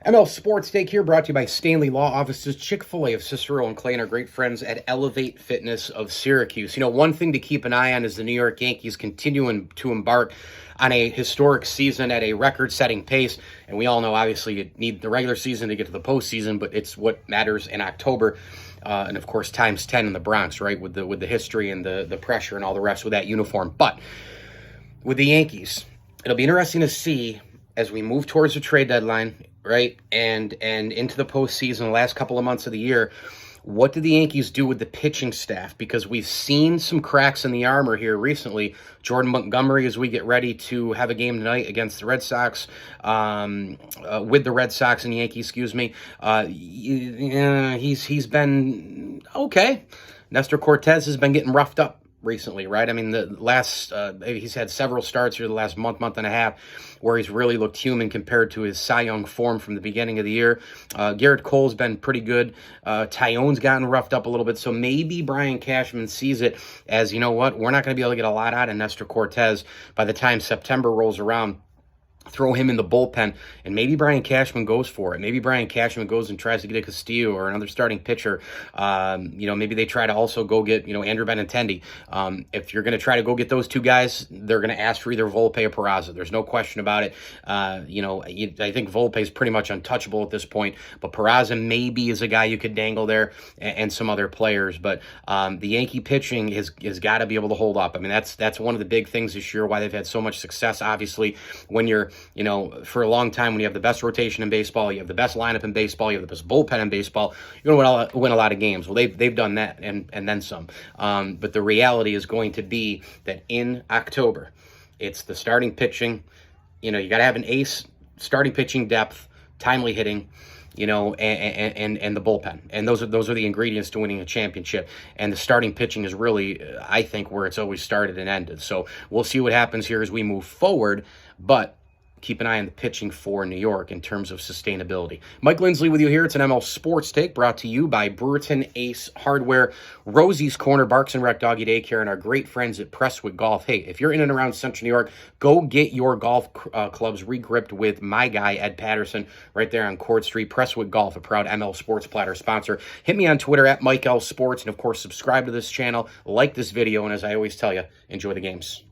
ML Sports Take here, brought to you by Stanley Law Offices, Chick-fil-A of Cicero and Clay, and our great friends at Elevate Fitness of Syracuse. You know, one thing to keep an eye on is the New York Yankees continuing to embark on a historic season at a record-setting pace. And we all know, obviously, you need the regular season to get to the postseason, but it's what matters in October. And, of course, times 10 in the Bronx, right, with the history and the pressure and all the rest with that uniform. But with the Yankees, it'll be interesting to see as we move towards the trade deadline, right, and into the postseason, the last couple of months of the year, what do the Yankees do with the pitching staff? Because we've seen some cracks in the armor here recently. Jordan Montgomery, as we get ready to have a game tonight against the Red Sox, with the Red Sox and Yankees, excuse me, he's been okay. Nestor Cortez has been getting roughed up recently, right? I mean, the last, he's had several starts here the last month and a half where he's really looked human compared to his Cy Young form from the beginning of the year. Garrett Cole's been pretty good. Tyone's gotten roughed up a little bit, so maybe Brian Cashman sees it as, you know what, we're not going to be able to get a lot out of Nestor Cortez by the time September rolls around. Throw him in the bullpen, and maybe Brian Cashman goes for it. Maybe Brian Cashman goes and tries to get a Castillo or another starting pitcher. Maybe they try to also go get, Andrew Benintendi. If you're going to try to go get those two guys, they're going to ask for either Volpe or Peraza. There's no question about it. I think Volpe is pretty much untouchable at this point, but Peraza maybe is a guy you could dangle there, and some other players. But the Yankee pitching has got to be able to hold up. I mean, that's one of the big things this year, why they've had so much success. Obviously, when you're for a long time, when you have the best rotation in baseball, you have the best lineup in baseball, you have the best bullpen in baseball, you're going to win a lot of games. Well, they've done that and then some. But the reality is going to be that in October, it's the starting pitching. You got to have an ace, starting pitching depth, timely hitting, and the bullpen. And those are the ingredients to winning a championship. And the starting pitching is really, I think, where it's always started and ended. So we'll see what happens here as we move forward. But keep an eye on the pitching for New York in terms of sustainability. Mike Lindsley with you here. It's an ML Sports Take brought to you by Brewerton Ace Hardware, Rosie's Corner, Barks and Rec Doggy Daycare, and our great friends at Presswood Golf. Hey, if you're in and around Central New York, go get your golf clubs regripped with my guy, Ed Patterson, right there on Court Street. Presswood Golf, a proud ML Sports Platter sponsor. Hit me on Twitter at Mike L Sports, and of course, subscribe to this channel, like this video, and as I always tell you, enjoy the games.